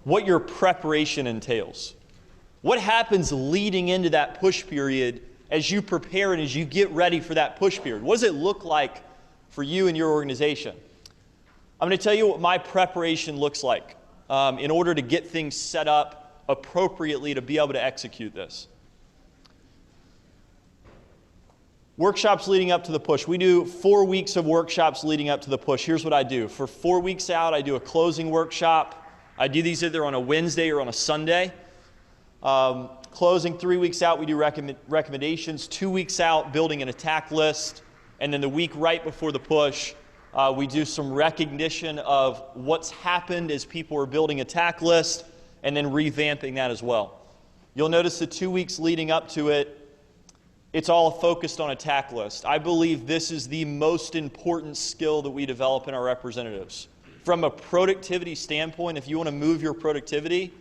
what your preparation entails. What happens leading into that push period as you prepare and as you get ready for that push period? What does it look like for you and your organization? I'm going to tell you what my preparation looks like in order to get things set up appropriately to be able to execute this. Workshops leading up to the push. We do 4 weeks of workshops leading up to the push. Here's what I do. For 4 weeks out, I do a closing workshop. I do these either on a Wednesday or on a Sunday. Closing 3 weeks out, we do recommendations. 2 weeks out, building an attack list. And then the week right before the push, we do some recognition of what's happened as people are building attack list and then revamping that as well. You'll notice the 2 weeks leading up to it, it's all focused on attack list. I believe this is the most important skill that we develop in our representatives. From a productivity standpoint, if you want to move your productivity,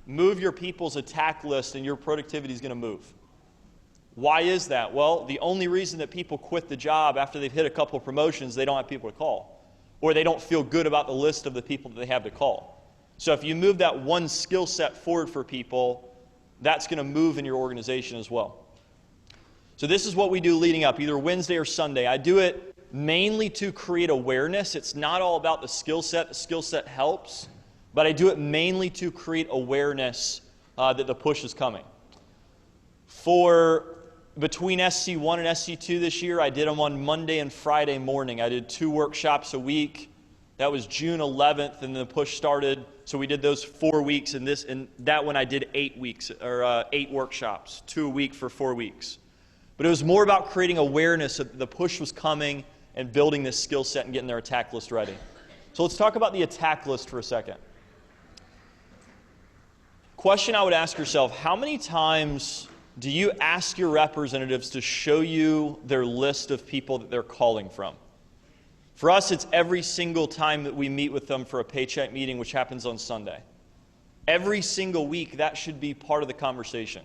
move your people's attack list and your productivity is going to move. Why is that? Well, the only reason that people quit the job after they've hit a couple of promotions, they don't have people to call. Or they don't feel good about the list of the people that they have to call. So if you move that one skill set forward for people, that's going to move in your organization as well. So this is what we do leading up, either Wednesday or Sunday. I do it mainly to create awareness. It's not all about the skill set. The skill set helps. But I do it mainly to create awareness that the push is coming. For between SC1 and SC2 this year, I did them on Monday and Friday morning. I did 2 workshops a week. That was June 11th, and the push started. So we did those 4 weeks, and that one I did 8 weeks, or 8 workshops, 2 a week for 4 weeks. But it was more about creating awareness that the push was coming and building this skill set and getting their attack list ready. So let's talk about the attack list for a second. Question I would ask yourself, how many times do you ask your representatives to show you their list of people that they're calling from? For us, it's every single time that we meet with them for a paycheck meeting, which happens on Sunday. Every single week, that should be part of the conversation.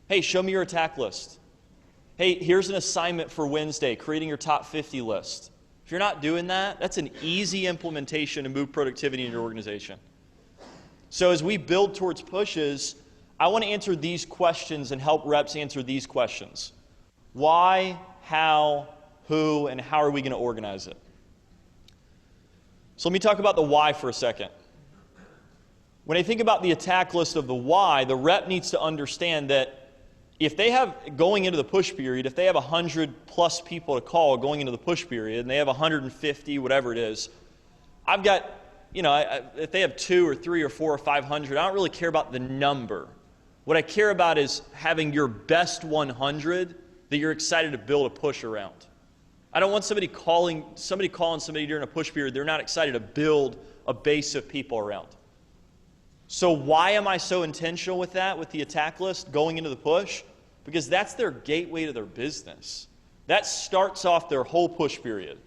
Hey, show me your attack list. Hey, here's an assignment for Wednesday, creating your top 50 list. If you're not doing that, that's an easy implementation to move productivity in your organization. So as we build towards pushes, I want to answer these questions and help reps answer these questions. Why, how, who, and how are we going to organize it? So let me talk about the why for a second. When I think about the attack list of the why, the rep needs to understand that if they have, going into the push period, if they have 100 plus people to call going into the push period, and they have 150, whatever it is, I've got, if they have 2 or 3 or 4 or 500, I don't really care about the number. What I care about is having your best 100 that you're excited to build a push around. I don't want somebody calling somebody during a push period they're not excited to build a base of people around. So why am I so intentional with that, with the attack list going into the push? Because that's their gateway to their business. That starts off their whole push period.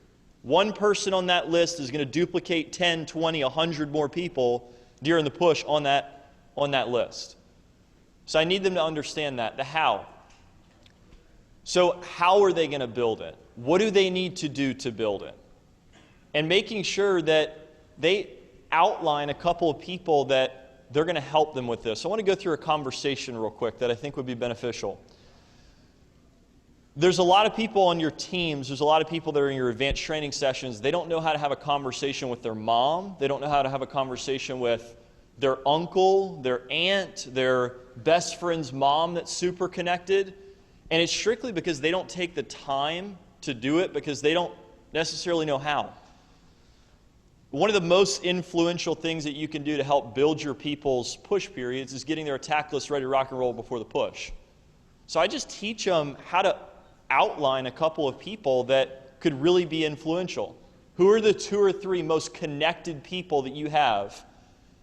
One person on that list is going to duplicate 10, 20, 100 more people during the push on that list. So I need them to understand that, the how. So how are they going to build it? What do they need to do to build it? And making sure that they outline a couple of people that they're going to help them with this. I want to go through a conversation real quick that I think would be beneficial. There's a lot of people on your teams, there's a lot of people that are in your advanced training sessions, they don't know how to have a conversation with their mom, they don't know how to have a conversation with their uncle, their aunt, their best friend's mom that's super connected, and it's strictly because they don't take the time to do it because they don't necessarily know how. One of the most influential things that you can do to help build your people's push periods is getting their attack list ready to rock and roll before the push. So I just teach them how to outline a couple of people that could really be influential. Who are the 2 or 3 most connected people that you have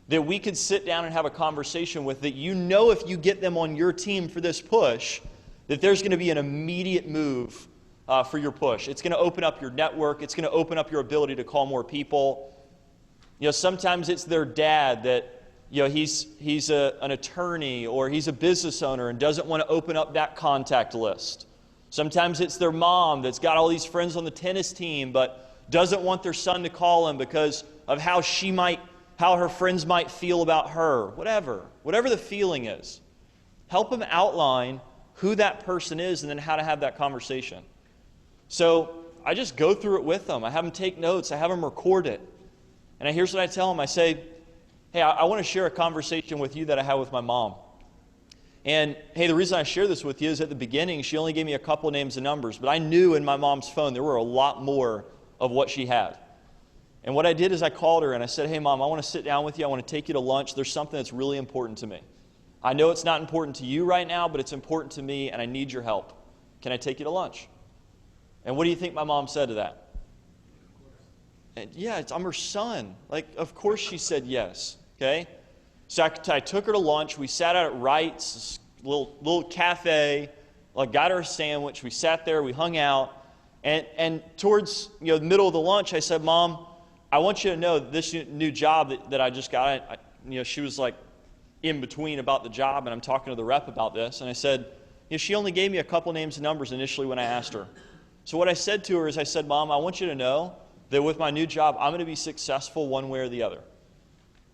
that we could sit down and have a conversation with that you know if you get them on your team for this push, that there's going to be an immediate move for your push. It's going to open up your network. It's going to open up your ability to call more people. Sometimes it's their dad that, he's an attorney or he's a business owner and doesn't want to open up that contact list. Sometimes it's their mom that's got all these friends on the tennis team but doesn't want their son to call him because of how how her friends might feel about her, whatever the feeling is. Help them outline who that person is and then how to have that conversation. So I just go through it with them. I have them take notes. I have them record it. And here's what I tell them. I say, hey, I want to share a conversation with you that I had with my mom. And, hey, the reason I share this with you is at the beginning, she only gave me a couple names and numbers, but I knew in my mom's phone there were a lot more of what she had. And what I did is I called her and I said, hey, Mom, I want to sit down with you. I want to take you to lunch. There's something that's really important to me. I know it's not important to you right now, but it's important to me, and I need your help. Can I take you to lunch? And what do you think my mom said to that? And yeah, I'm her son. Like, of course she said yes, okay? So I took her to lunch. We sat out at Wright's, little cafe, got her a sandwich. We sat there. We hung out. And towards the middle of the lunch, I said, Mom, I want you to know this new job that I just got, she was like in between about the job, and I'm talking to the rep about this. And I said, she only gave me a couple names and numbers initially when I asked her. So what I said to her is I said, Mom, I want you to know that with my new job, I'm going to be successful one way or the other.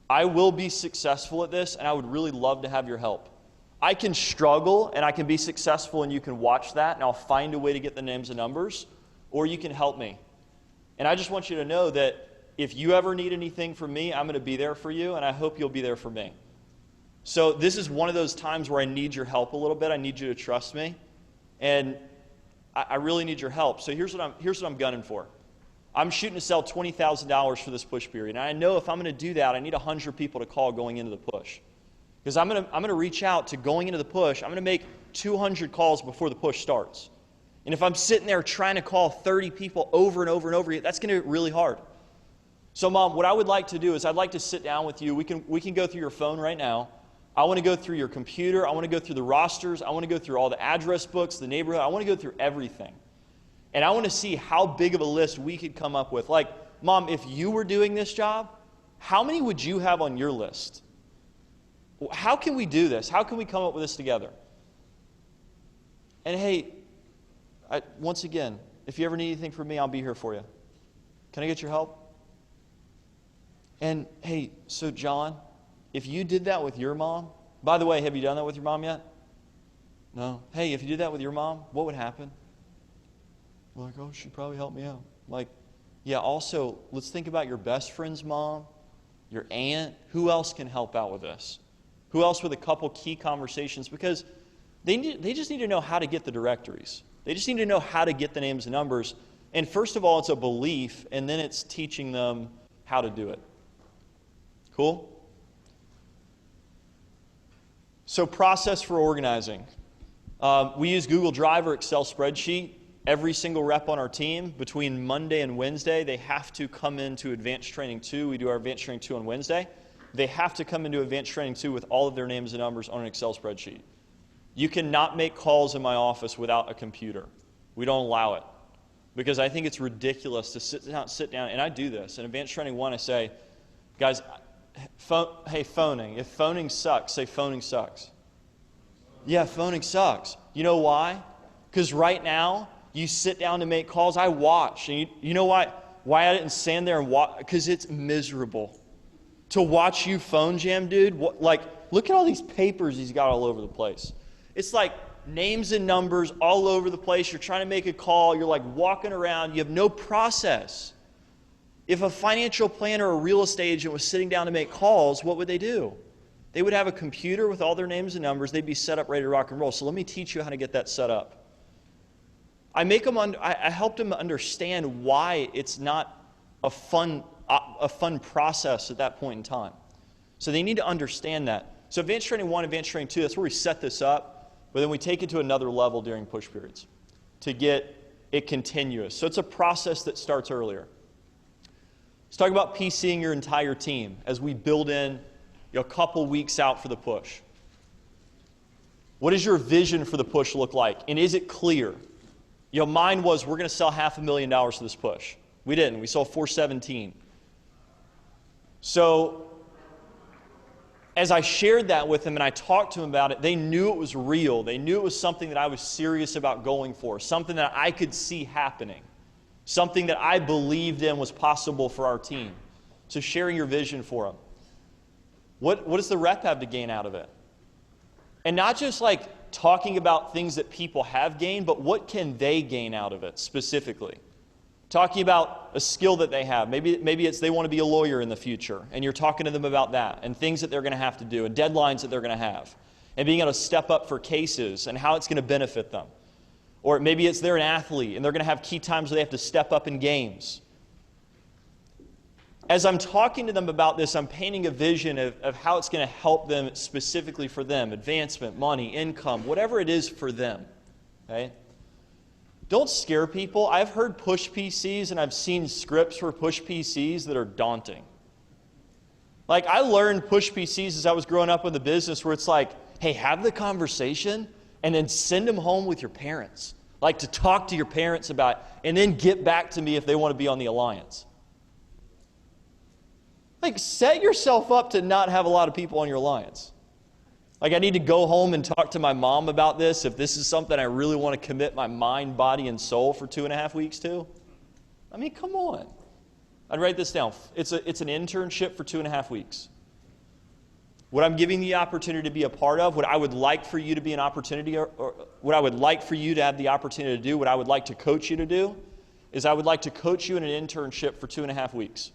I will be successful at this, and I would really love to have your help. I can struggle, and I can be successful, and you can watch that, and I'll find a way to get the names and numbers, or you can help me. And I just want you to know that if you ever need anything from me, I'm going to be there for you, and I hope you'll be there for me. So this is one of those times where I need your help a little bit. I need you to trust me, and I really need your help. So here's what I'm gunning for. I'm shooting to sell $20,000 for this push period, and I know if I'm going to do that, I need 100 people to call going into the push, because I'm going to reach out to going into the push. I'm going to make 200 calls before the push starts, and if I'm sitting there trying to call 30 people over and over and over again, that's going to get really hard. So, Mom, what I would like to do is I'd like to sit down with you. We can go through your phone right now. I want to go through your computer. I want to go through the rosters. I want to go through all the address books, the neighborhood. I want to go through everything. And I want to see how big of a list we could come up with. Like, Mom, if you were doing this job, how many would you have on your list? How can we do this? How can we come up with this together? And hey, once again, if you ever need anything from me, I'll be here for you. Can I get your help? And hey, so John, if you did that with your mom, by the way, have you done that with your mom yet? No. Hey, if you did that with your mom, what would happen? Like, oh, she'd probably help me out. Like, yeah, also, let's think about your best friend's mom, your aunt. Who else can help out with this? Who else with a couple key conversations? Because they just need to know how to get the directories. They just need to know how to get the names and numbers. And first of all, it's a belief, and then it's teaching them how to do it. Cool? So process for organizing. We use Google Drive or Excel spreadsheet. Every single rep on our team, between Monday and Wednesday, they have to come into Advanced Training 2. We do our Advanced Training 2 on Wednesday. They have to come into Advanced Training 2 with all of their names and numbers on an Excel spreadsheet. You cannot make calls in my office without a computer. We don't allow it, because I think it's ridiculous to sit down, and I do this. In Advanced Training 1, I say, guys, hey, phoning. If phoning sucks, say phoning sucks. Yeah, phoning sucks. You know why? Because right now, you sit down to make calls, I watch. And you know why I didn't stand there and watch? Because it's miserable. To watch you phone jam, dude, look at all these papers he's got all over the place. It's like names and numbers all over the place. You're trying to make a call. You're like walking around. You have no process. If a financial planner or a real estate agent was sitting down to make calls, what would they do? They would have a computer with all their names and numbers. They'd be set up ready to rock and roll. So let me teach you how to get that set up. I helped them understand why it's not a fun process at that point in time. So they need to understand that. So Advanced Training 1, Advanced Training 2, that's where we set this up, but then we take it to another level during push periods to get it continuous. So it's a process that starts earlier. Let's talk about PCing your entire team as we build in a couple weeks out for the push. What does your vision for the push look like? And is it clear? Mine was, we're going to sell $500,000 for this push. We didn't. We sold 417. So as I shared that with them and I talked to them about it, they knew it was real. They knew it was something that I was serious about going for, something that I could see happening, something that I believed in was possible for our team. So sharing your vision for them. What does the rep have to gain out of it? And not just like talking about things that people have gained, but what can they gain out of it specifically? Talking about a skill that they have. Maybe it's they want to be a lawyer in the future, and you're talking to them about that, and things that they're going to have to do, and deadlines that they're going to have, and being able to step up for cases and how it's going to benefit them. Or maybe it's they're an athlete, and they're going to have key times where they have to step up in games. As I'm talking to them about this, I'm painting a vision of how it's going to help them specifically for them. Advancement, money, income, whatever it is for them. Okay? Don't scare people. I've heard push PCs and I've seen scripts for push PCs that are daunting. Like I learned push PCs as I was growing up in the business where it's like, hey, have the conversation and then send them home with your parents. Like to talk to your parents about it and then get back to me if they want to be on the alliance. Like, set yourself up to not have a lot of people on your alliance. Like, I need to go home and talk to my mom about this if this is something I really want to commit my mind, body, and soul for 2.5 weeks to. I mean, come on. I'd write this down. It's an internship for 2.5 weeks. What I'm giving you the opportunity to be a part of, what I would like for you to be an opportunity, or what I would like for you to have the opportunity to do, what I would like to coach you to do, is I would like to coach you in an internship for 2.5 weeks.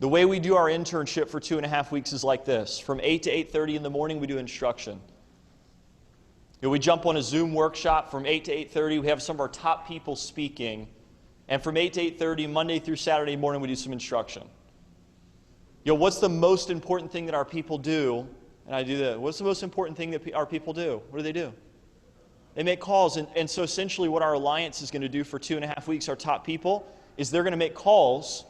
The way we do our internship for 2.5 weeks is like this. From 8 to 8:30 in the morning, we do instruction. We jump on a Zoom workshop from 8 to 8:30. We have some of our top people speaking. And from 8 to 8:30, Monday through Saturday morning, we do some instruction. What's the most important thing that our people do? And I do that. What's the most important thing that our people do? What do? They make calls. And so essentially what our alliance is going to do for 2.5 weeks, our top people, is they're going to make calls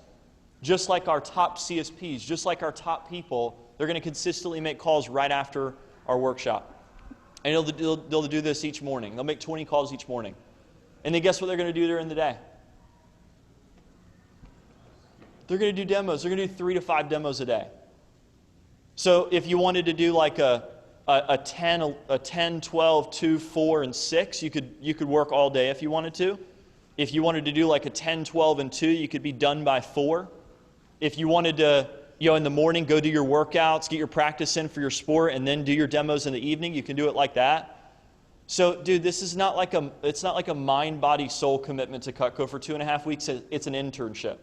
just like our top CSPs, just like our top people. They're going to consistently make calls right after our workshop. And they'll do this each morning. They'll make 20 calls each morning. And then guess what they're going to do during the day? They're going to do demos. They're going to do 3 to 5 demos a day. So if you wanted to do like a 10, 12, 2, 4, and 6, you could work all day if you wanted to. If you wanted to do like a 10, 12, and 2, you could be done by 4. If you wanted to, in the morning, go do your workouts, get your practice in for your sport, and then do your demos in the evening, you can do it like that. So, dude, this is not like it's not like a mind, body, soul commitment to Cutco for 2.5 weeks. It's an internship.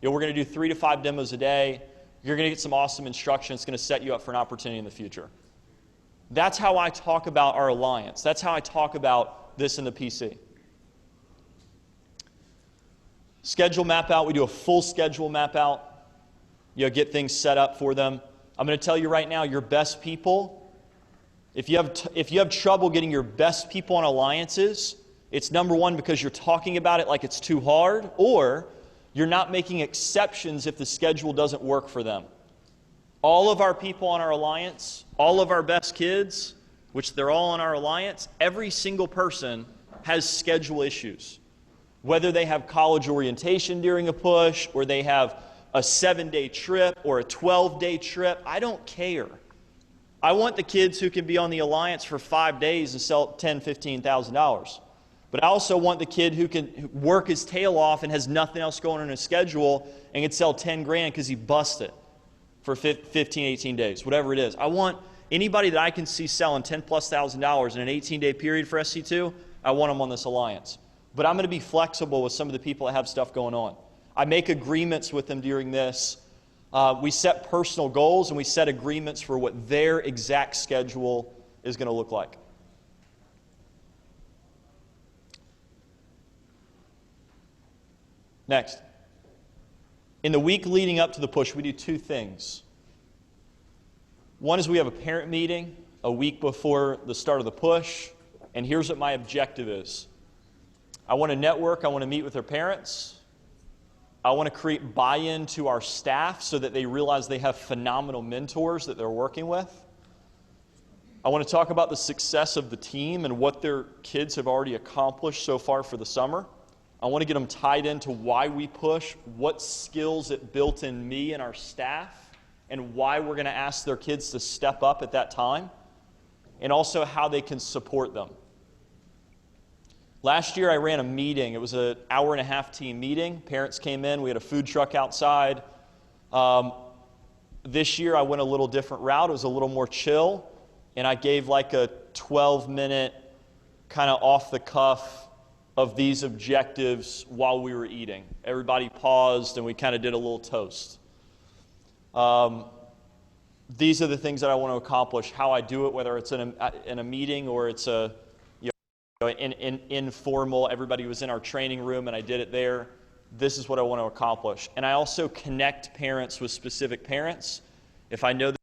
We're going to do 3 to 5 demos a day. You're going to get some awesome instruction. It's going to set you up for an opportunity in the future. That's how I talk about our alliance. That's how I talk about this in the PC. Schedule map out. We do a full schedule map out. Get things set up for them. I'm going to tell you right now, your best people, if you have trouble getting your best people on alliances, it's number one because you're talking about it like it's too hard, or you're not making exceptions if the schedule doesn't work for them. All of our people on our alliance, all of our best kids, which they're all on our alliance, every single person has schedule issues. Whether they have college orientation during a push, or they have a 7-day trip or a 12-day trip, I don't care. I want the kids who can be on the alliance for 5 days and sell $10,000, $15,000. But I also want the kid who can work his tail off and has nothing else going on his schedule and can sell 10 grand because he busted for 15, 18 days, whatever it is. I want anybody that I can see selling $10,000+ in an 18-day period for SC2, I want them on this alliance. But I'm going to be flexible with some of the people that have stuff going on. I make agreements with them during this. We set personal goals and we set agreements for what their exact schedule is going to look like. Next. In the week leading up to the push, we do 2 things. One is we have a parent meeting a week before the start of the push, and here's what my objective is. I want to network, I want to meet with their parents. I want to create buy-in to our staff so that they realize they have phenomenal mentors that they're working with. I want to talk about the success of the team and what their kids have already accomplished so far for the summer. I want to get them tied into why we push, what skills it built in me and our staff, and why we're going to ask their kids to step up at that time, and also how they can support them. Last year I ran a meeting. It was an hour-and-a-half team meeting. Parents came in. We had a food truck outside. The This year I went a little different route. It was a little more chill, and I gave like a 12-minute kind of off the cuff of these objectives while we were eating. Everybody paused, and we kind of did a little toast. These are the things that I want to accomplish. How I do it, whether it's in a meeting or it's a informal, everybody was in our training room and I did it there. This is what I want to accomplish. And I also connect parents with specific parents. If I know